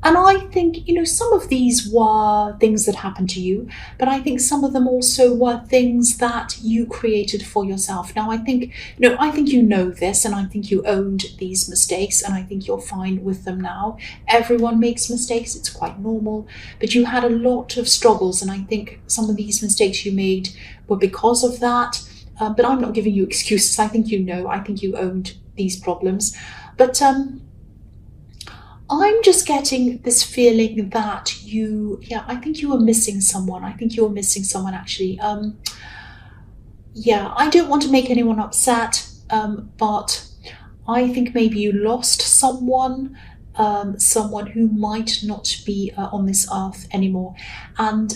And I think, some of these were things that happened to you, but I think some of them also were things that you created for yourself. Now, I think you know this, and I think you owned these mistakes, and I think you're fine with them now. Everyone makes mistakes. It's quite normal, but you had a lot of struggles, and I think some of these mistakes you made were because of that. But I'm not giving you excuses. I think I think you owned these problems. But I'm just getting this feeling that I think you were missing someone. I think you were missing someone, actually. I don't want to make anyone upset, but I think maybe you lost someone, someone who might not be on this earth anymore. And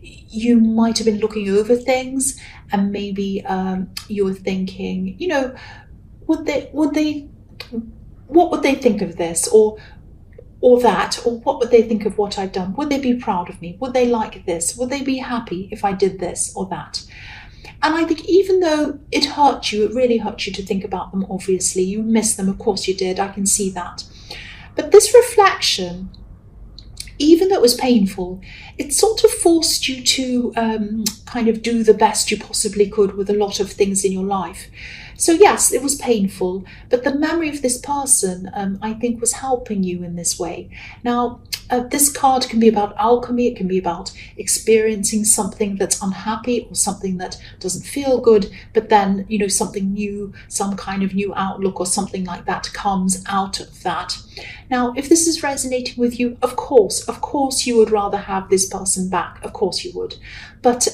you might have been looking over things, and maybe you were thinking, what would they think of this, or that, or what would they think of what I've done? Would they be proud of me? Would they like this? Would they be happy if I did this or that? And I think even though it hurt you, it really hurt you to think about them, obviously. You miss them, of course you did, I can see that. But this reflection, even though it was painful, it sort of forced you to kind of do the best you possibly could with a lot of things in your life. So yes, it was painful, but the memory of this person, I think, was helping you in this way. Now, this card can be about alchemy. It can be about experiencing something that's unhappy or something that doesn't feel good, but then, something new, some kind of new outlook or something like that comes out of that. Now, if this is resonating with you, of course, you would rather have this person back. Of course you would. But,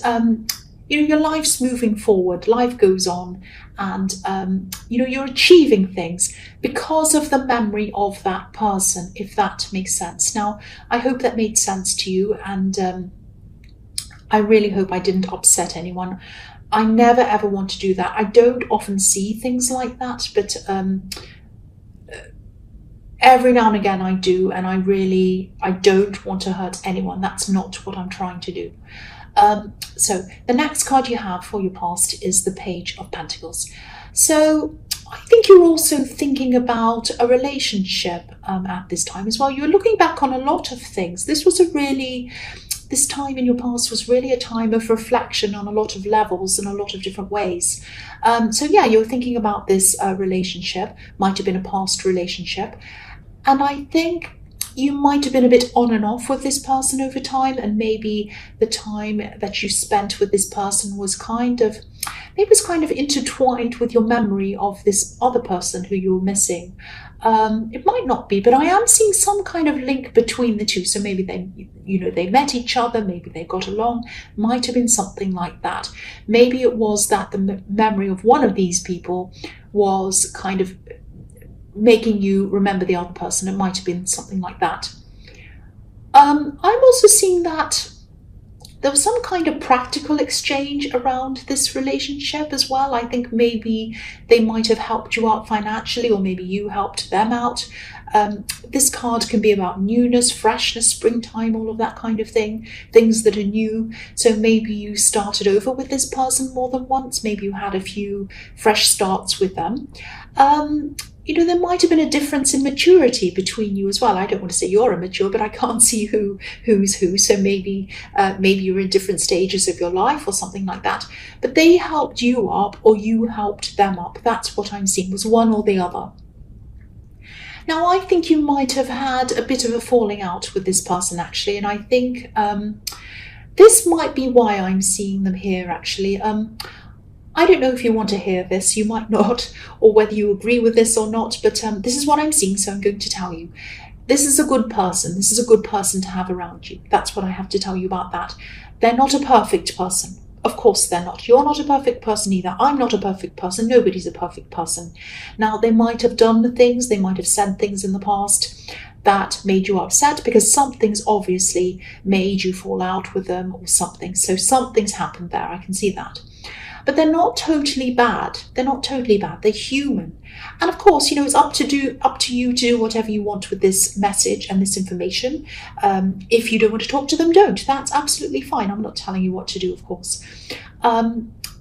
your life's moving forward, life goes on, and, you're achieving things because of the memory of that person, if that makes sense. Now, I hope that made sense to you, and I really hope I didn't upset anyone. I never ever want to do that. I don't often see things like that, but every now and again I do, and I don't want to hurt anyone. That's not what I'm trying to do. So the next card you have for your past is the Page of Pentacles. So I think you're also thinking about a relationship at this time as well. You're looking back on a lot of things. This time in your past was really a time of reflection on a lot of levels and a lot of different ways. You're thinking about this relationship, might have been a past relationship. And I think you might have been a bit on and off with this person over time, and maybe the time that you spent with this person was kind of intertwined with your memory of this other person who you're missing. It might not be, but I am seeing some kind of link between the two. So maybe they met each other, maybe they got along, might have been something like that. Maybe it was that the memory of one of these people was kind of making you remember the other person. It might have been something like that. I'm also seeing that there was some kind of practical exchange around this relationship as well. I think maybe they might have helped you out financially, or maybe you helped them out. This card can be about newness, freshness, springtime, all of that kind of thing, things that are new. So maybe you started over with this person more than once. Maybe you had a few fresh starts with them. There might have been a difference in maturity between you as well. I don't want to say you're immature, but I can't see who's who. So maybe you're in different stages of your life or something like that. But they helped you up, or you helped them up. That's what I'm seeing, was one or the other. Now, I think you might have had a bit of a falling out with this person, actually. And I think this might be why I'm seeing them here, actually. I don't know if you want to hear this, you might not, or whether you agree with this or not, but this is what I'm seeing, so I'm going to tell you. This is a good person. This is a good person to have around you. That's what I have to tell you about that. They're not a perfect person. Of course they're not. You're not a perfect person either. I'm not a perfect person. Nobody's a perfect person. Now, they might have done things, they might have said things in the past that made you upset, because something's obviously made you fall out with them or something. So something's happened there. I can see that. But they're not totally bad. They're not totally bad. They're human. And of course, it's up to you to do whatever you want with this message and this information. If you don't want to talk to them, don't. That's absolutely fine. I'm not telling you what to do, of course.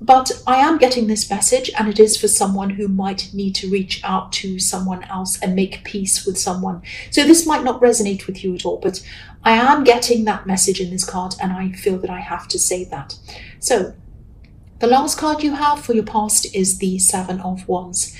But I am getting this message, and it is for someone who might need to reach out to someone else and make peace with someone. So this might not resonate with you at all, but I am getting that message in this card, and I feel that I have to say that. So the last card you have for your past is the Seven of Wands.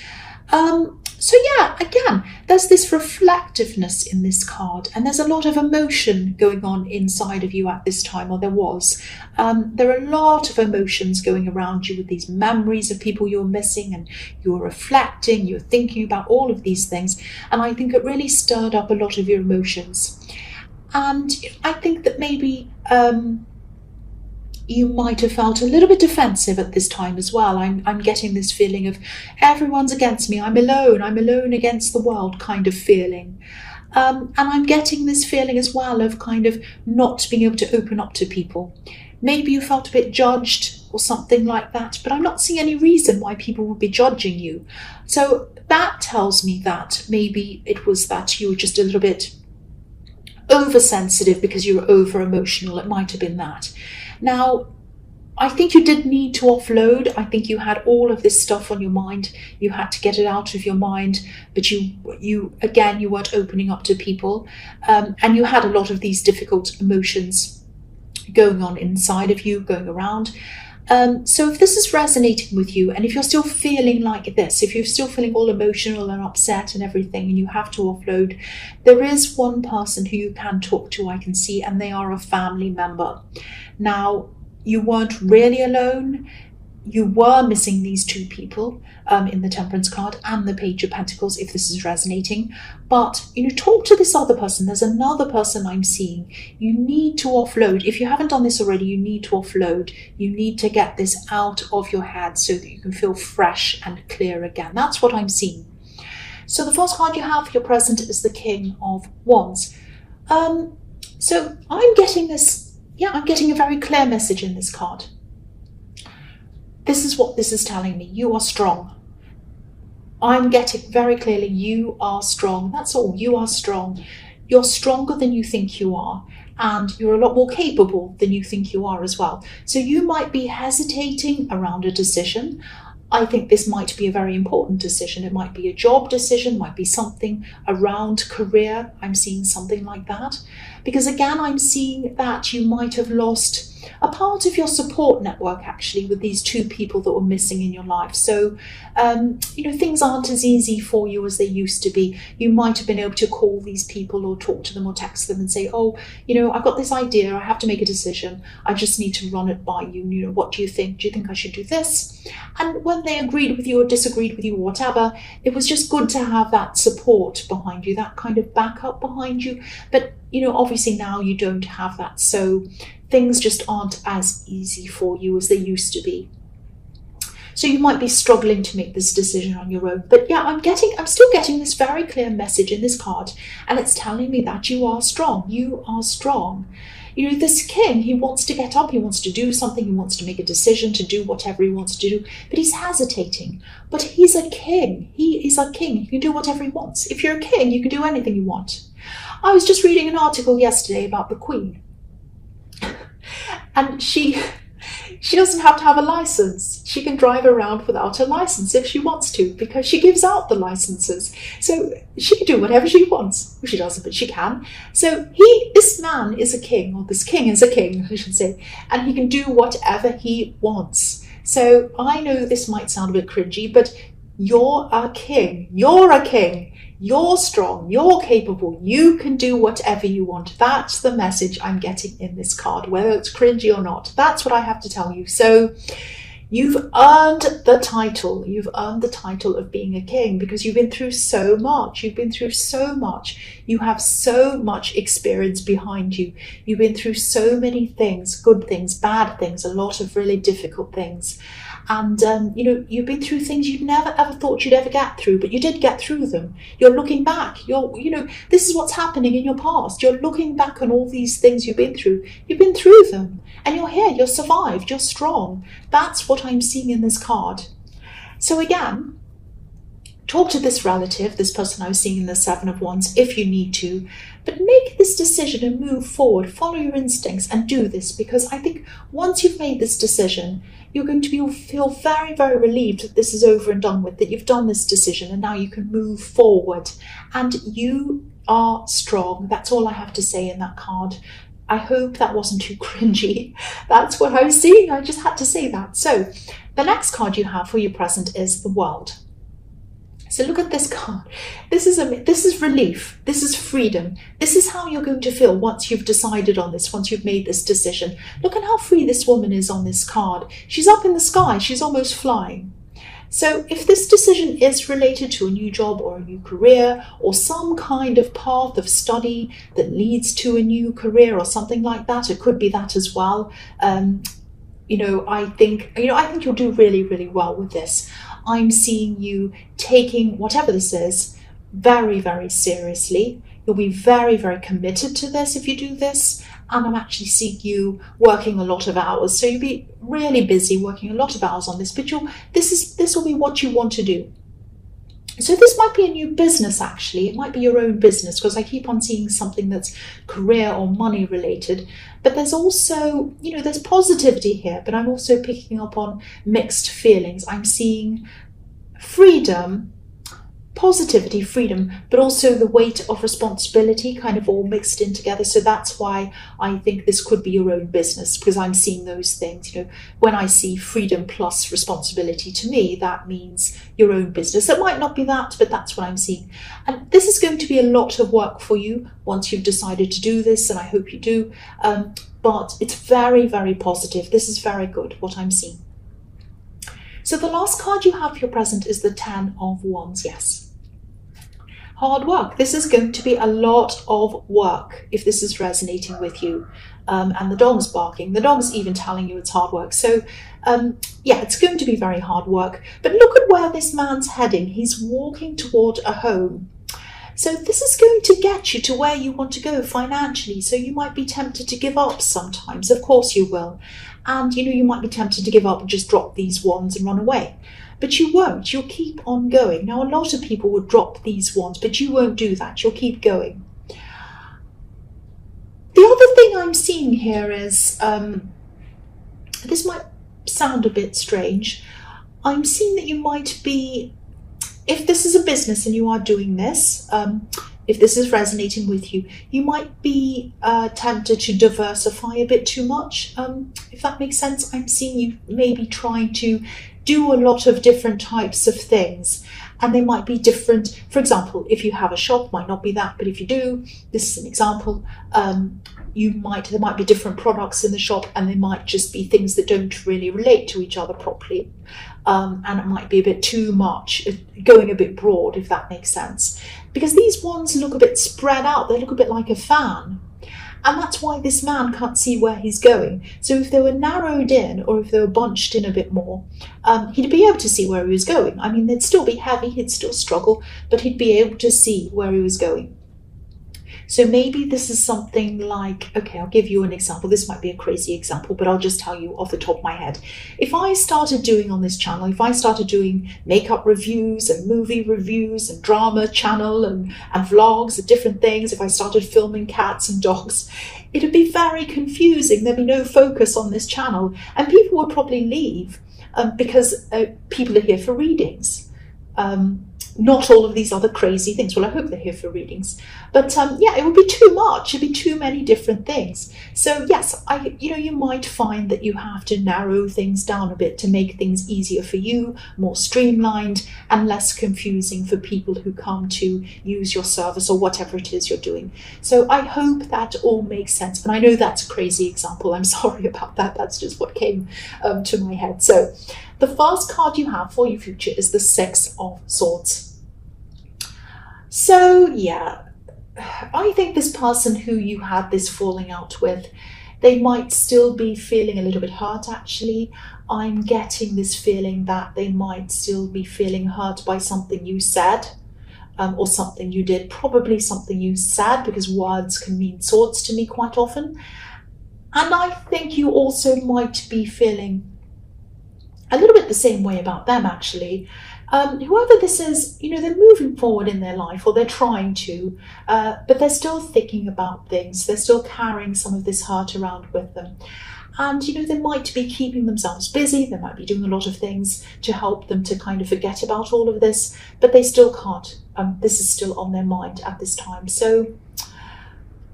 So yeah, again, there's this reflectiveness in this card, and there's a lot of emotion going on inside of you at this time, or there was. There are a lot of emotions going around you with these memories of people you're missing, and you're reflecting, you're thinking about all of these things, and I think it really stirred up a lot of your emotions. And I think that maybe you might have felt a little bit defensive at this time as well. I'm getting this feeling of everyone's against me, I'm alone against the world kind of feeling. And I'm getting this feeling as well of kind of not being able to open up to people. Maybe you felt a bit judged or something like that, but I'm not seeing any reason why people would be judging you. So that tells me that maybe it was that you were just a little bit oversensitive because you were over emotional. It might have been that. Now, I think you did need to offload. I think you had all of this stuff on your mind. You had to get it out of your mind, but you weren't opening up to people. And you had a lot of these difficult emotions going on inside of you, going around. So if this is resonating with you, and if you're still feeling like this, if you're still feeling all emotional and upset and everything, and you have to offload, there is one person who you can talk to, I can see, and they are a family member. Now, you weren't really alone. You were missing these two people in the Temperance card and the Page of Pentacles, if this is resonating. But, talk to this other person. There's another person I'm seeing. You need to offload. If you haven't done this already, you need to offload. You need to get this out of your head so that you can feel fresh and clear again. That's what I'm seeing. So the first card you have for your present is the King of Wands. So I'm getting this. Yeah, I'm getting a very clear message in this card. This is what this is telling me. You are strong. I'm getting very clearly, you are strong. That's all. You are strong. You're stronger than you think you are. And you're a lot more capable than you think you are as well. So you might be hesitating around a decision. I think this might be a very important decision. It might be a job decision, might be something around career. I'm seeing something like that. Because again, I'm seeing that you might have lost a part of your support network, actually, with these two people that were missing in your life. So, things aren't as easy for you as they used to be. You might have been able to call these people or talk to them or text them and say, oh, I've got this idea. I have to make a decision. I just need to run it by you. What do you think? Do you think I should do this? And when they agreed with you or disagreed with you or whatever, it was just good to have that support behind you, that kind of backup behind you. But, obviously now you don't have that. So things just aren't as easy for you as they used to be. So you might be struggling to make this decision on your own. But yeah, I'm still getting this very clear message in this card, and it's telling me that you are strong. You are strong. This king, he wants to get up, he wants to do something, he wants to make a decision, to do whatever he wants to do, but he's hesitating. But he's a king. He is a king. He can do whatever he wants. If you're a king, you can do anything you want. I was just reading an article yesterday about the Queen. And she doesn't have to have a license. She can drive around without a license if she wants to, because she gives out the licenses. So she can do whatever she wants. Well, she doesn't, but she can. So this man is a king, or this king is a king, I should say, and he can do whatever he wants. So I know this might sound a bit cringy, but you're a king. You're a king. You're strong, you're capable, you can do whatever you want. That's the message I'm getting in this card, whether it's cringy or not. That's what I have to tell you. So you've earned the title. You've earned the title of being a king because you've been through so much. You've been through so much. You have so much experience behind you. You've been through so many things, good things, bad things, a lot of really difficult things. And, you've been through things you'd never ever thought you'd ever get through, but you did get through them. You're looking back. This is what's happening in your past. You're looking back on all these things you've been through. You've been through them and you're here. You're survived. You're strong. That's what I'm seeing in this card. So again, Talk to this relative, this person I was seeing in the Seven of Wands, if you need to, but make this decision and move forward. Follow your instincts and do this, because I think once you've made this decision, you're going to feel very, very relieved that this is over and done with, that you've done this decision and now you can move forward. And you are strong. That's all I have to say in that card. I hope that wasn't too cringy. That's what I was seeing. I just had to say that. So the next card you have for your present is the World. So look at this card. This is relief. This is freedom. This is how you're going to feel once you've decided on this, once you've made this decision. Look at how free this woman is on this card. She's up in the sky. She's almost flying. So if this decision is related to a new job or a new career or some kind of path of study that leads to a new career or something like that, it could be that as well. I think you'll do really, really well with this. I'm seeing you taking whatever this is very, very seriously. You'll be very, very committed to this if you do this. And I'm actually seeing you working a lot of hours. So you'll be really busy working a lot of hours on this, but this will be what you want to do. So this might be a new business, actually. It might be your own business, because I keep on seeing something that's career or money related. But there's also, there's positivity here, but I'm also picking up on mixed feelings. I'm seeing freedom, positivity, freedom, but also the weight of responsibility kind of all mixed in together. So that's why I think this could be your own business, because I'm seeing those things. When I see freedom plus responsibility, to me, that means your own business. It might not be that, but that's what I'm seeing. And this is going to be a lot of work for you once you've decided to do this, and I hope you do. But it's very, very positive. This is very good, what I'm seeing. So the last card you have for your present is the Ten of Wands. Yes. Hard work. This is going to be a lot of work if this is resonating with you. And the dog's barking. The dog's even telling you it's hard work. So it's going to be very hard work. But look at where this man's heading. He's walking toward a home. So this is going to get you to where you want to go financially. So you might be tempted to give up sometimes. Of course you will. And you might be tempted to give up and just drop these wands and run away. But you won't. You'll keep on going. Now, a lot of people would drop these wands, but you won't do that. You'll keep going. The other thing I'm seeing here is, this might sound a bit strange. I'm seeing that you might be, if this is a business and you are doing this, if this is resonating with you, you might be tempted to diversify a bit too much, if that makes sense. I'm seeing you maybe trying to do a lot of different types of things, and they might be different. For example, if you have a shop, might not be that, but if you do, this is an example, there might be different products in the shop, and they might just be things that don't really relate to each other properly. And it might be a bit too much, going a bit broad, if that makes sense. Because these wands look a bit spread out, they look a bit like a fan. And that's why this man can't see where he's going. So if they were narrowed in, or if they were bunched in a bit more, he'd be able to see where he was going. I mean, they'd still be heavy, he'd still struggle, but he'd be able to see where he was going. So maybe this is something like, okay, I'll give you an example. This might be a crazy example, but I'll just tell you off the top of my head. If I started doing on this channel, if I started doing makeup reviews and movie reviews and drama channel and vlogs and different things, if I started filming cats and dogs, it'd be very confusing. There'd be no focus on this channel, and people would probably leave because people are here for readings. Not all of these other crazy things. Well, I hope they're here for readings. But it would be too much. It'd be too many different things. So yes, you might find that you have to narrow things down a bit to make things easier for you, more streamlined and less confusing for people who come to use your service or whatever it is you're doing. So I hope that all makes sense. And I know that's a crazy example. I'm sorry about that. That's just what came to my head. So the first card you have for your future is the Six of Swords. So yeah, I think this person who you had this falling out with, they might still be feeling a little bit hurt actually. I'm getting this feeling that they might still be feeling hurt by something you said or something you did, probably something you said, because words can mean swords to me quite often. And I think you also might be feeling a little bit the same way about them actually. Whoever this is, they're moving forward in their life, or they're trying to, but they're still thinking about things. They're still carrying some of this hurt around with them. And, they might be keeping themselves busy. They might be doing a lot of things to help them to kind of forget about all of this, but they still can't. This is still on their mind at this time. So,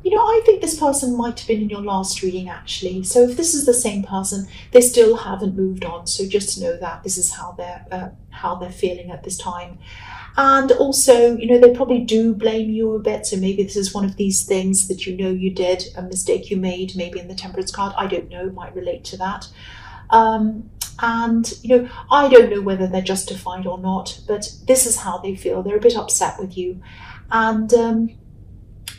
I think this person might have been in your last reading, actually. So if this is the same person, they still haven't moved on. So just know that this is how they're feeling at this time. And also, they probably do blame you a bit. So maybe this is one of these things that you did, a mistake you made, maybe in the Temperance card. I don't know, it might relate to that. And, I don't know whether they're justified or not, but this is how they feel. They're a bit upset with you. And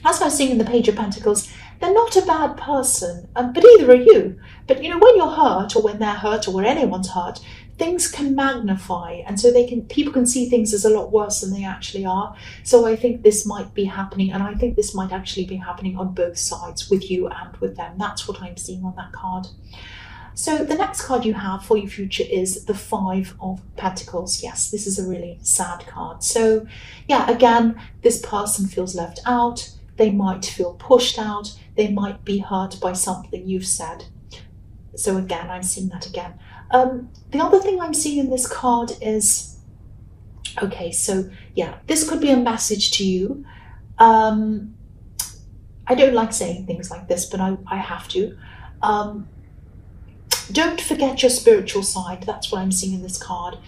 as I was seeing in the Page of Pentacles, they're not a bad person, but either are you. But, when you're hurt, or when they're hurt, or when anyone's hurt, things can magnify, and so people can see things as a lot worse than they actually are. So I think this might be happening, and I think this might actually be happening on both sides, with you and with them. That's what I'm seeing on that card. So the next card you have for your future is the Five of Pentacles. Yes, this is a really sad card. So yeah, again, this person feels left out. They might feel pushed out. They might be hurt by something you've said. So again, I'm seeing that again. The other thing I'm seeing in this card is, okay, so yeah, this could be a message to you. I don't like saying things like this, but I have to. Don't forget your spiritual side. That's what I'm seeing in this card.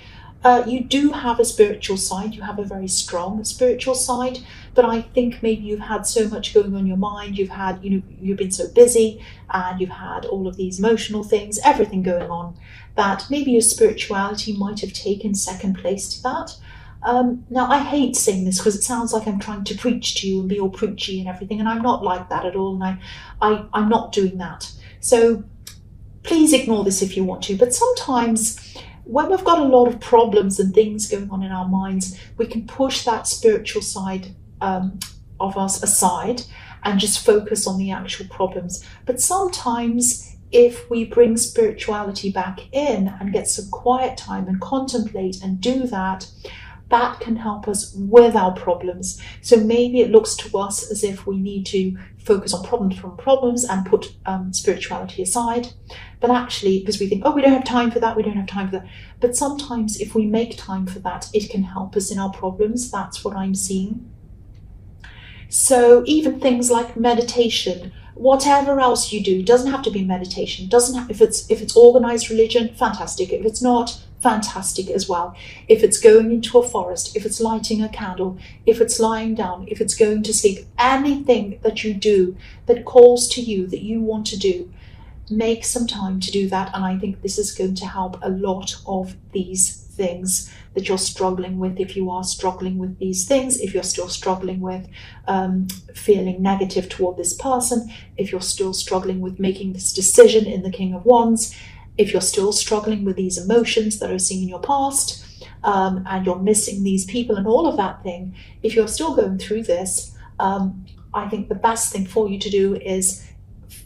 You do have a spiritual side. You have a very strong spiritual side, but I think maybe you've had so much going on in your mind. You've had, you've been so busy, and you've had all of these emotional things, everything going on, that maybe your spirituality might have taken second place to that. Now, I hate saying this because it sounds like I'm trying to preach to you and be all preachy and everything, and I'm not like that at all, and I'm not doing that. So please ignore this if you want to, but sometimes when we've got a lot of problems and things going on in our minds, we can push that spiritual side of us aside and just focus on the actual problems. But sometimes if we bring spirituality back in and get some quiet time and contemplate and do that, that can help us with our problems. So maybe it looks to us as if we need to focus on problems and put spirituality aside. But actually, because we think, oh, we don't have time for that, we don't have time for that. But sometimes if we make time for that, it can help us in our problems. That's what I'm seeing. So even things like meditation, whatever else you do, doesn't have to be meditation. Doesn't have, if it's organized religion, fantastic. If it's not, fantastic as well. If it's going into a forest, if it's lighting a candle, if it's lying down, if it's going to sleep, anything that you do that calls to you, that you want to do, make some time to do that. And I think this is going to help a lot of these things that you're struggling with. If you are struggling with these things, if you're still struggling with feeling negative toward this person, if you're still struggling with making this decision in the King of Wands, if you're still struggling with these emotions that are seen in your past, and you're missing these people and all of that thing, if you're still going through this, I think the best thing for you to do is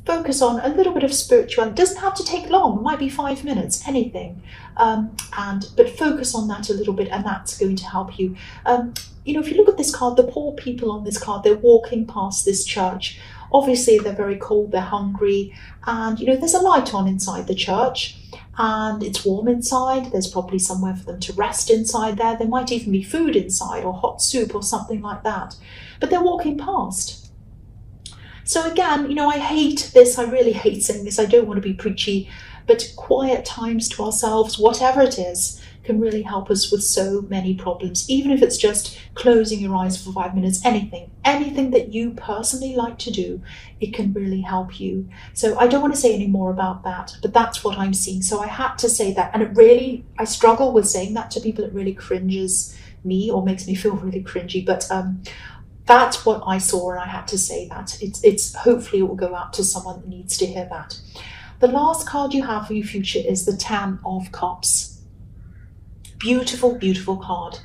focus on a little bit of spirituality. It doesn't have to take long, it might be 5 minutes, anything. But focus on that a little bit, and that's going to help you. If you look at this card, the poor people on this card, they're walking past this church. Obviously, they're very cold, they're hungry, and there's a light on inside the church, and it's warm inside. There's probably somewhere for them to rest inside there. There might even be food inside, or hot soup, or something like that. But they're walking past. So again, I hate this. I really hate saying this. I don't want to be preachy, but quiet times to ourselves, whatever it is, can really help us with so many problems. Even if it's just closing your eyes for 5 minutes, anything that you personally like to do, it can really help you. So I don't want to say any more about that, but that's what I'm seeing. So I had to say that, and I struggle with saying that to people. It really cringes me, or makes me feel really cringy, but that's what I saw, and I had to say that. It's hopefully it will go out to someone that needs to hear that. The last card you have for your future is the Ten of Cups. Beautiful, beautiful card.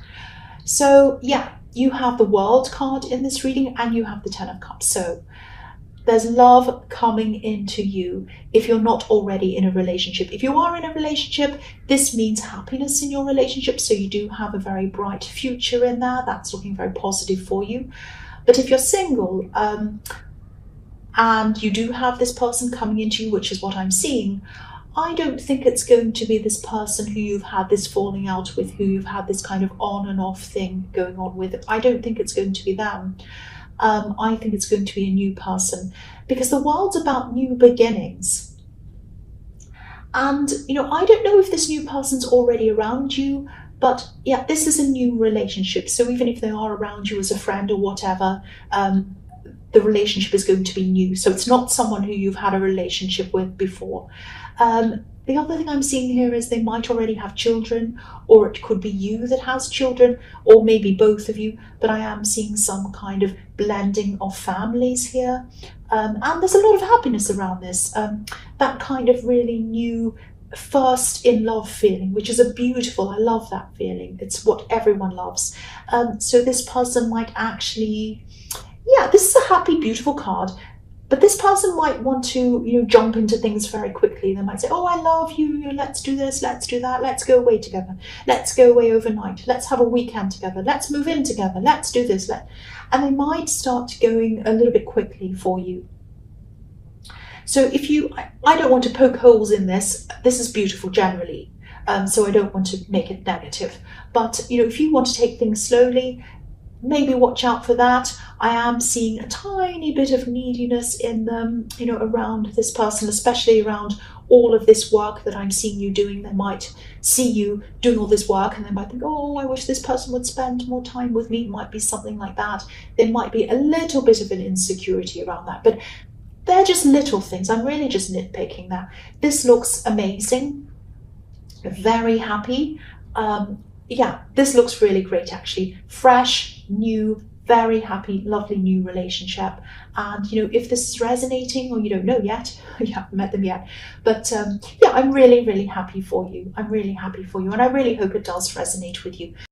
So yeah, you have the World card in this reading, and you have the Ten of Cups. So There's love coming into you if you're not already in a relationship. If you are in a relationship, this means happiness in your relationship. So you do have a very bright future in there. That's looking very positive for you. But if you're single, and you do have this person coming into you, which is what I'm seeing, I don't think it's going to be this person who you've had this falling out with, who you've had this kind of on and off thing going on with. I don't think it's going to be them. I think it's going to be a new person, because the world's about new beginnings. And, I don't know if this new person's already around you, but yeah, this is a new relationship. So even if they are around you as a friend or whatever, the relationship is going to be new. So it's not someone who you've had a relationship with before. The other thing I'm seeing here is they might already have children, or it could be you that has children, or maybe both of you, but I am seeing some kind of blending of families here. And there's a lot of happiness around this, that kind of really new first in love feeling, which is I love that feeling. It's what everyone loves. So this person might actually, this is a happy, beautiful card. But this person might want to, jump into things very quickly. They might say, oh, I love you, let's do this, let's do that, let's go away together, let's go away overnight, let's have a weekend together, let's move in together, let's do this. And they might start going a little bit quickly for you. So I don't want to poke holes in this. This is beautiful generally, so I don't want to make it negative. But, if you want to take things slowly, maybe watch out for that. I am seeing a tiny bit of neediness in them, around this person, especially around all of this work that I'm seeing you doing. They might see you doing all this work and they might think, oh, I wish this person would spend more time with me. It might be something like that. There might be a little bit of an insecurity around that, but they're just little things. I'm really just nitpicking that. This looks amazing. Very happy. This looks really great, actually. Fresh, new, very happy, lovely new relationship. And, if this is resonating, or you don't know yet, you haven't met them yet, but I'm really, really happy for you. I'm really happy for you, and I really hope it does resonate with you.